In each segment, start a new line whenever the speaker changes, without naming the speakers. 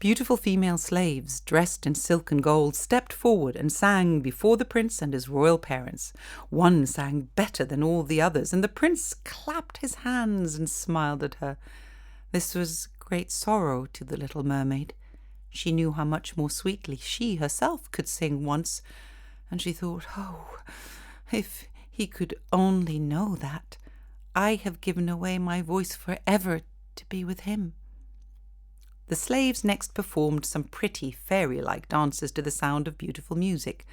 Beautiful female slaves, dressed in silk and gold, stepped forward and sang before the prince and his royal parents. One sang better than all the others, and the prince clapped his hands and smiled at her. This was great sorrow to the little mermaid. She knew how much more sweetly she herself could sing once, and she thought, "Oh, if he could only know that. I have given away my voice forever to be with him." The slaves next performed some pretty fairy-like dances to the sound of beautiful music.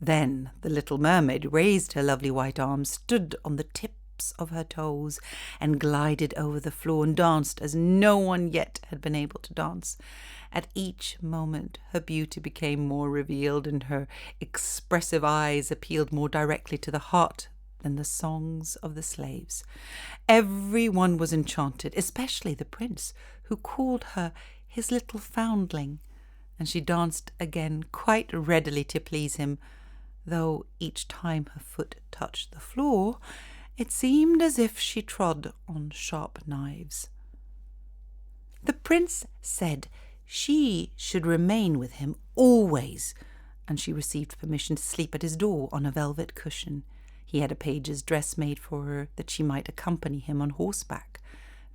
Then the little mermaid raised her lovely white arms, stood on the tips of her toes, and glided over the floor and danced as no one yet had been able to dance. At each moment her beauty became more revealed, and her expressive eyes appealed more directly to the heart than the songs of the slaves. Every one was enchanted, especially the prince, who called her his little foundling, and she danced again quite readily to please him, though each time her foot touched the floor, it seemed as if she trod on sharp knives. The prince said she should remain with him always, and she received permission to sleep at his door on a velvet cushion. He had a page's dress made for her that she might accompany him on horseback.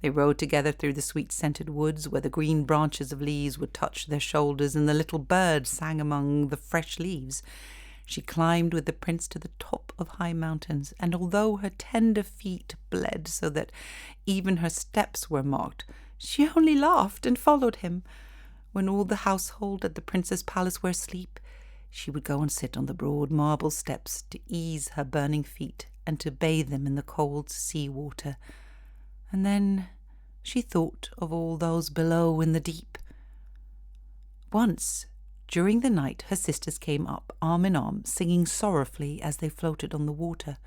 They rode together through the sweet-scented woods, where the green branches of leaves would touch their shoulders and the little birds sang among the fresh leaves. She climbed with the prince to the top of high mountains, and although her tender feet bled so that even her steps were marked, she only laughed and followed him. When all the household at the prince's palace were asleep, she would go and sit on the broad marble steps to ease her burning feet and to bathe them in the cold sea water. And then she thought of all those below in the deep. Once, during the night, her sisters came up, arm in arm, singing sorrowfully as they floated on the water.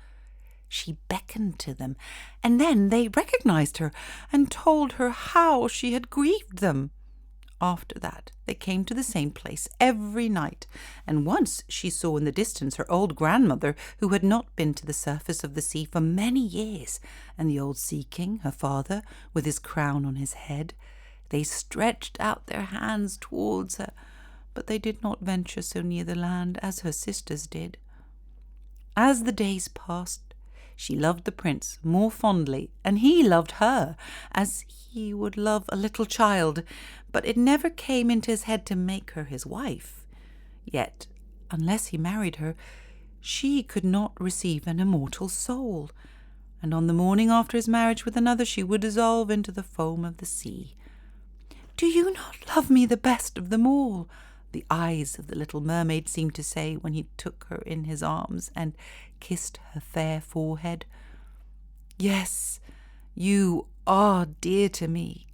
She beckoned to them, and then they recognized her and told her how she had grieved them. After that, they came to the same place every night, and once she saw in the distance her old grandmother, who had not been to the surface of the sea for many years, and the old sea king, her father, with his crown on his head. They stretched out their hands towards her, but they did not venture so near the land as her sisters did. As the days passed, she loved the prince more fondly, and he loved her, as he would love a little child, but it never came into his head to make her his wife. Yet, unless he married her, she could not receive an immortal soul, and on the morning after his marriage with another she would dissolve into the foam of the sea. "Do you not love me the best of them all?" the eyes of the little mermaid seemed to say when he took her in his arms and kissed her fair forehead. "Yes, you are dear to me,"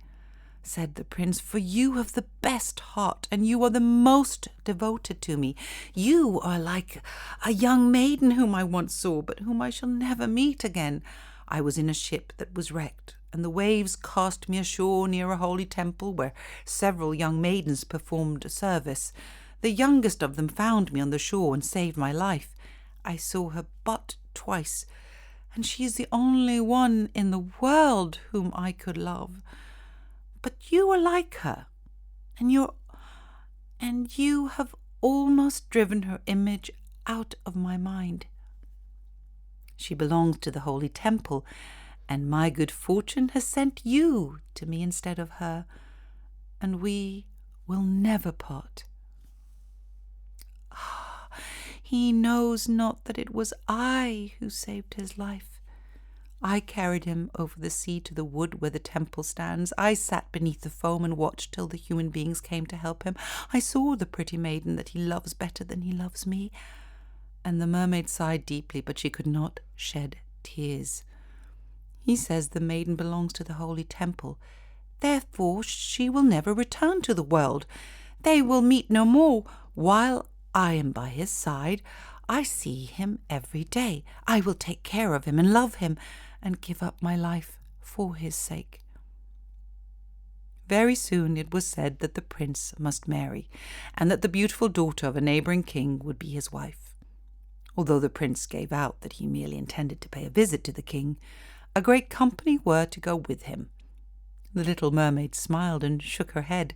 said the prince, "for you have the best heart, and you are the most devoted to me. You are like a young maiden whom I once saw, but whom I shall never meet again. I was in a ship that was wrecked, and the waves cast me ashore near a holy temple where several young maidens performed service. The youngest of them found me on the shore and saved my life. I saw her but twice, and she is the only one in the world whom I could love. But you are like her, and you have almost driven her image out of my mind. She belongs to the holy temple, and my good fortune has sent you to me instead of her, and we will never part. Ah, he knows not that it was I who saved his life. I carried him over the sea to the wood where the temple stands. I sat beneath the foam and watched till the human beings came to help him. I saw the pretty maiden that he loves better than he loves me." And the mermaid sighed deeply, but she could not shed tears. "He says the maiden belongs to the holy temple. Therefore she will never return to the world. They will meet no more. While I am by his side, I see him every day. I will take care of him and love him, and give up my life for his sake." Very soon it was said that the prince must marry, and that the beautiful daughter of a neighbouring king would be his wife. Although the prince gave out that he merely intended to pay a visit to the king, a great company were to go with him. The little mermaid smiled and shook her head.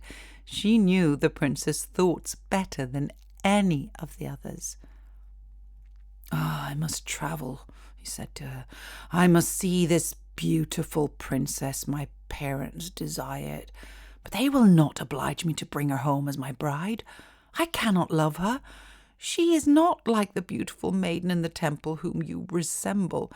She knew the princess' thoughts better than any of the others. "I must travel," he said to her. "I must see this beautiful princess. My parents desire it, but they will not oblige me to bring her home as my bride. I cannot love her. She is not like the beautiful maiden in the temple whom you resemble.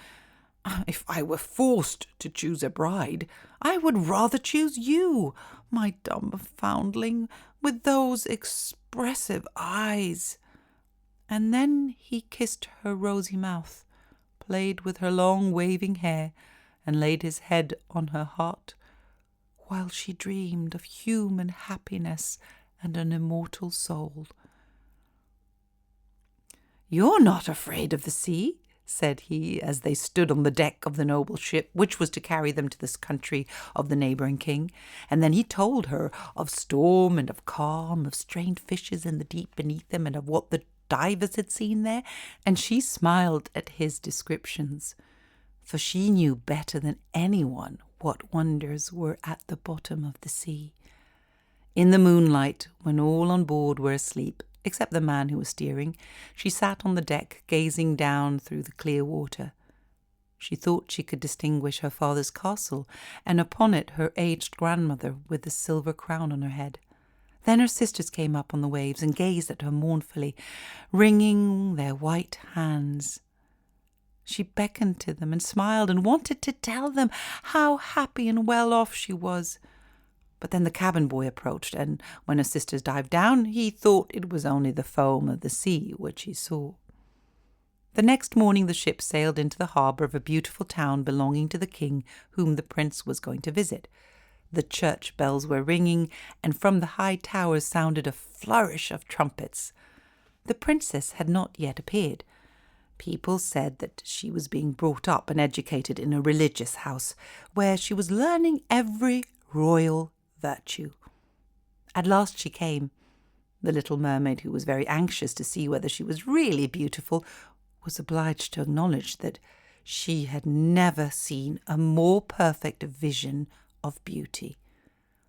If I were forced to choose a bride, I would rather choose you, my dumb foundling, with those expressive eyes." And then he kissed her rosy mouth, played with her long waving hair, and laid his head on her heart, while she dreamed of human happiness and an immortal soul. "You're not afraid of the sea," said he, as they stood on the deck of the noble ship which was to carry them to this country of the neighbouring king. And then he told her of storm and of calm, of strange fishes in the deep beneath them, and of what the divers had seen there, and she smiled at his descriptions, for she knew better than anyone what wonders were at the bottom of the sea. In the moonlight, when all on board were asleep, except the man who was steering, she sat on the deck gazing down through the clear water. She thought she could distinguish her father's castle, and upon it her aged grandmother with the silver crown on her head. Then her sisters came up on the waves and gazed at her mournfully, wringing their white hands. She beckoned to them and smiled and wanted to tell them how happy and well off she was. But then the cabin boy approached, and when her sisters dived down, he thought it was only the foam of the sea which he saw. The next morning the ship sailed into the harbour of a beautiful town belonging to the king whom the prince was going to visit. The church bells were ringing, and from the high towers sounded a flourish of trumpets. The princess had not yet appeared. People said that she was being brought up and educated in a religious house, where she was learning every royal virtue. At last she came. The little mermaid, who was very anxious to see whether she was really beautiful, was obliged to acknowledge that she had never seen a more perfect vision of beauty.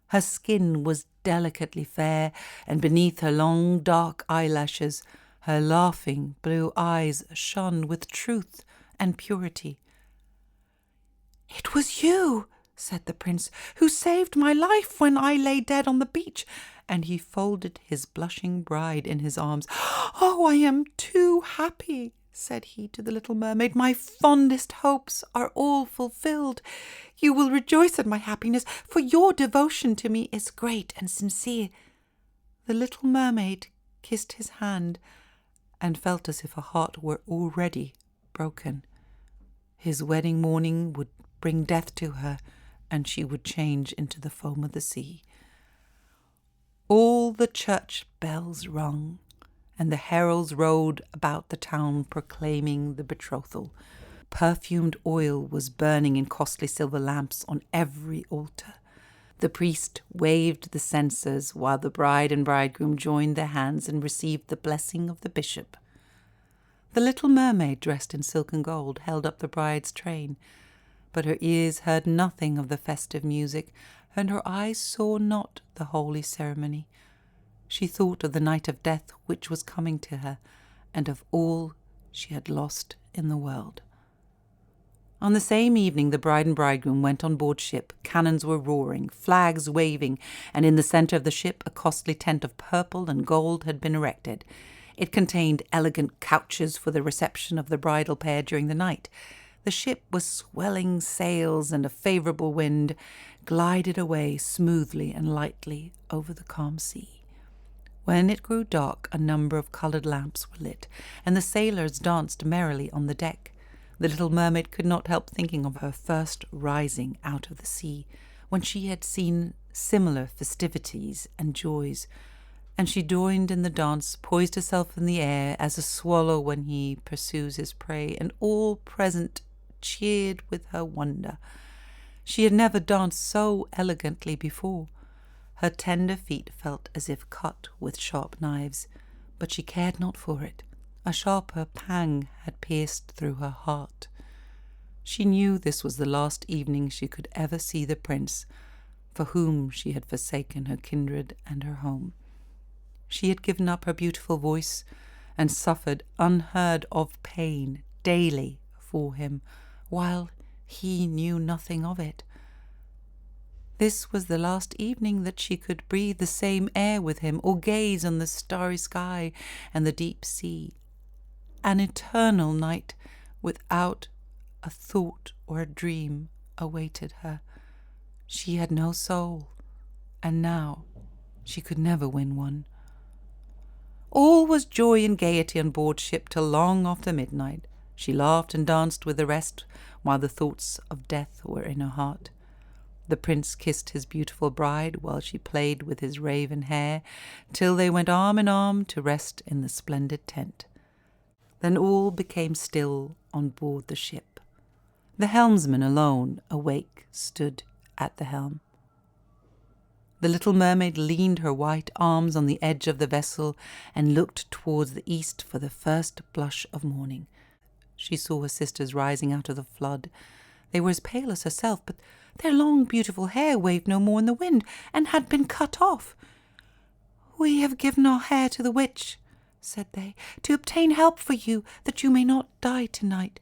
Her skin was delicately fair, and beneath her long dark eyelashes her laughing blue eyes shone with truth and purity. "It was you," said the prince, "who saved my life when I lay dead on the beach," and he folded his blushing bride in his arms. "Oh, I am too happy," said he to the little mermaid. "My fondest hopes are all fulfilled. You will rejoice at my happiness, for your devotion to me is great and sincere." The little mermaid kissed his hand and felt as if her heart were already broken. His wedding morning would bring death to her, and she would change into the foam of the sea. All the church bells rung, and the heralds rode about the town proclaiming the betrothal. Perfumed oil was burning in costly silver lamps on every altar. The priest waved the censers while the bride and bridegroom joined their hands and received the blessing of the bishop. The little mermaid, dressed in silk and gold, held up the bride's train, but her ears heard nothing of the festive music, and her eyes saw not the holy ceremony. She thought of the night of death which was coming to her, and of all she had lost in the world. On the same evening the bride and bridegroom went on board ship. Cannons were roaring, flags waving, and in the centre of the ship a costly tent of purple and gold had been erected. It contained elegant couches for the reception of the bridal pair during the night. The ship was swelling sails, and a favourable wind glided away smoothly and lightly over the calm sea. When it grew dark, a number of coloured lamps were lit, and the sailors danced merrily on the deck. The little mermaid could not help thinking of her first rising out of the sea, when she had seen similar festivities and joys, and she joined in the dance, poised herself in the air as a swallow when he pursues his prey, and all present cheered with her wonder. She had never danced so elegantly before. Her tender feet felt as if cut with sharp knives, but she cared not for it. A sharper pang had pierced through her heart. She knew this was the last evening she could ever see the prince, for whom she had forsaken her kindred and her home. She had given up her beautiful voice and suffered unheard of pain daily for him, while he knew nothing of it. This was the last evening that she could breathe the same air with him, or gaze on the starry sky and the deep sea. An eternal night without a thought or a dream awaited her. She had no soul, and now she could never win one. All was joy and gaiety on board ship till long after midnight. She laughed and danced with the rest, while the thoughts of death were in her heart. The prince kissed his beautiful bride, while she played with his raven hair, till they went arm in arm to rest in the splendid tent. Then all became still on board the ship. The helmsman alone, awake, stood at the helm. The little mermaid leaned her white arms on the edge of the vessel and looked towards the east for the first blush of morning. She saw her sisters rising out of the flood. They were as pale as herself, but their long, beautiful hair waved no more in the wind, and had been cut off. "We have given our hair to the witch," said they, "to obtain help for you, that you may not die tonight.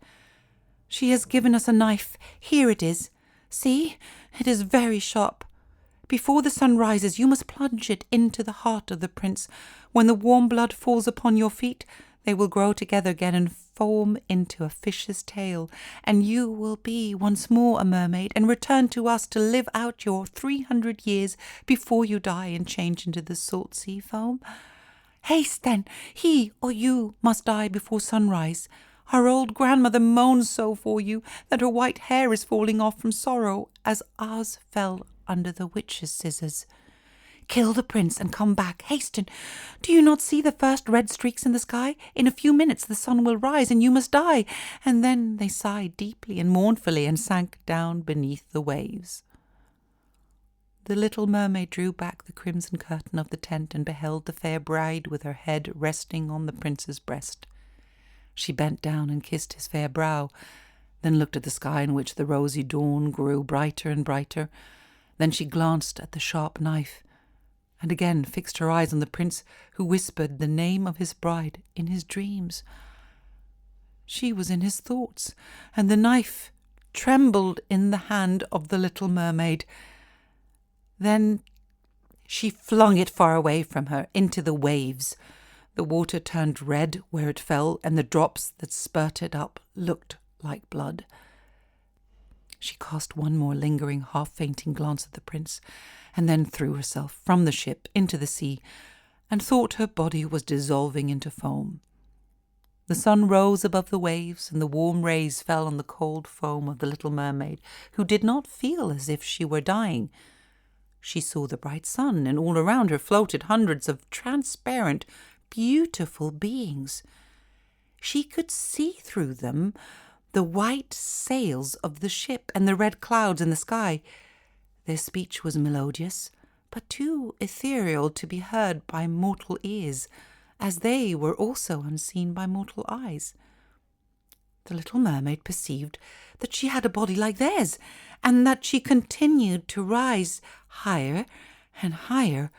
She has given us a knife. Here it is. See, it is very sharp. Before the sun rises, you must plunge it into the heart of the prince. When the warm blood falls upon your feet, they will grow together again and form into a fish's tail, and you will be once more a mermaid and return to us to live out your 300 years before you die and change into the salt sea foam. Haste, then, he or you must die before sunrise. Our old grandmother moans so for you that her white hair is falling off from sorrow, as ours fell under the witch's scissors. Kill the prince and come back. Hasten. Do you not see the first red streaks in the sky? In a few minutes the sun will rise and you must die." And then they sighed deeply and mournfully and sank down beneath the waves. The little mermaid drew back the crimson curtain of the tent and beheld the fair bride with her head resting on the prince's breast. She bent down and kissed his fair brow, then looked at the sky in which the rosy dawn grew brighter and brighter. Then she glanced at the sharp knife, and again fixed her eyes on the prince, who whispered the name of his bride in his dreams. She was in his thoughts, and the knife trembled in the hand of the little mermaid. Then she flung it far away from her into the waves. The water turned red where it fell, and the drops that spurted up looked like blood. She cast one more lingering, half-fainting glance at the prince, and then threw herself from the ship into the sea, and thought her body was dissolving into foam. The sun rose above the waves, and the warm rays fell on the cold foam of the little mermaid, who did not feel as if she were dying. She saw the bright sun, and all around her floated hundreds of transparent, beautiful beings. She could see through them the white sails of the ship and the red clouds in the sky. Their speech was melodious, but too ethereal to be heard by mortal ears, as they were also unseen by mortal eyes. The little mermaid perceived that she had a body like theirs, and that she continued to rise higher and higher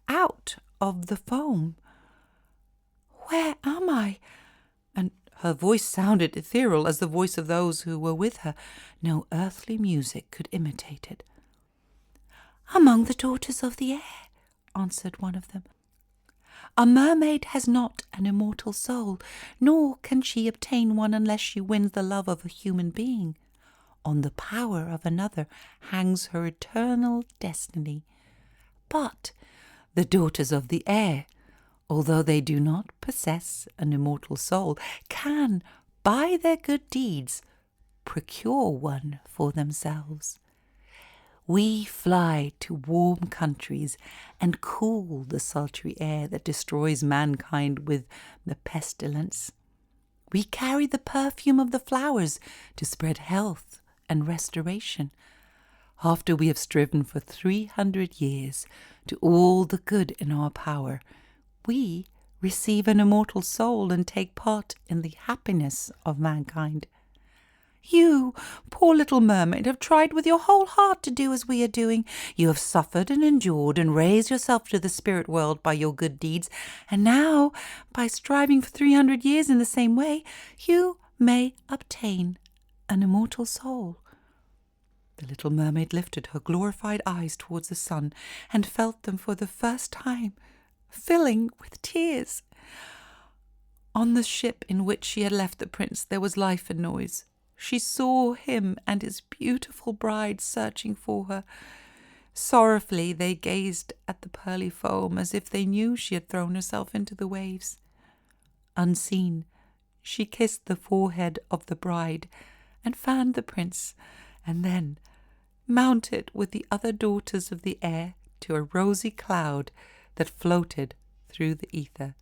out of the foam. "Where am I?" And her voice sounded ethereal as the voice of those who were with her. No earthly music could imitate it. "Among the daughters of the air," answered one of them. "A mermaid has not an immortal soul, nor can she obtain one unless she wins the love of a human being. On the power of another hangs her eternal destiny. But the daughters of the air, although they do not possess an immortal soul, can, by their good deeds, procure one for themselves. We fly to warm countries and cool the sultry air that destroys mankind with the pestilence. We carry the perfume of the flowers to spread health and restoration. After we have striven for 300 years to all the good in our power, we receive an immortal soul and take part in the happiness of mankind. You, poor little mermaid, have tried with your whole heart to do as we are doing. You have suffered and endured and raised yourself to the spirit world by your good deeds, and now, by striving for 300 years in the same way, you may obtain an immortal soul." The little mermaid lifted her glorified eyes towards the sun and felt them for the first time filling with tears. On the ship in which she had left the prince there was life and noise. She saw him and his beautiful bride searching for her. Sorrowfully they gazed at the pearly foam as if they knew she had thrown herself into the waves. Unseen, she kissed the forehead of the bride and fanned the prince, and then mounted with the other daughters of the air to a rosy cloud that floated through the ether.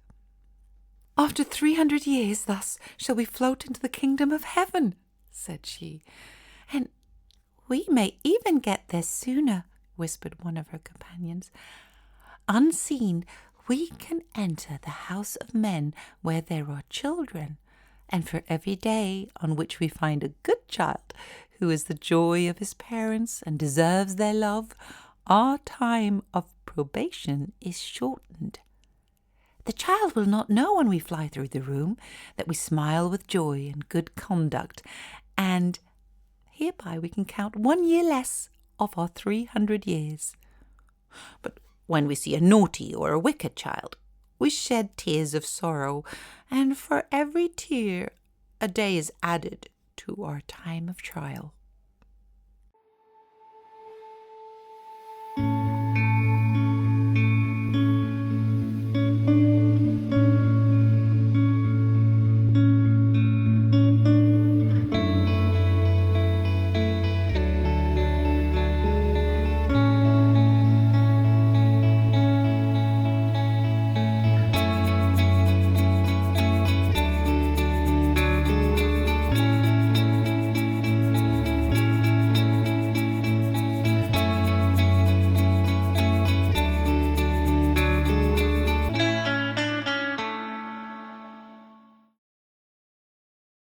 "After 300 years thus shall we float into the kingdom of heaven," said she. "And we may even get there sooner," whispered one of her companions. "Unseen, we can enter the house of men where there are children, and for every day on which we find a good child who is the joy of his parents and deserves their love, our time of probation is shortened. The child will not know when we fly through the room that we smile with joy and good conduct, and hereby we can count 1 year less of our 300 years. But when we see a naughty or a wicked child, we shed tears of sorrow, and for every tear a day is added to our time of trial."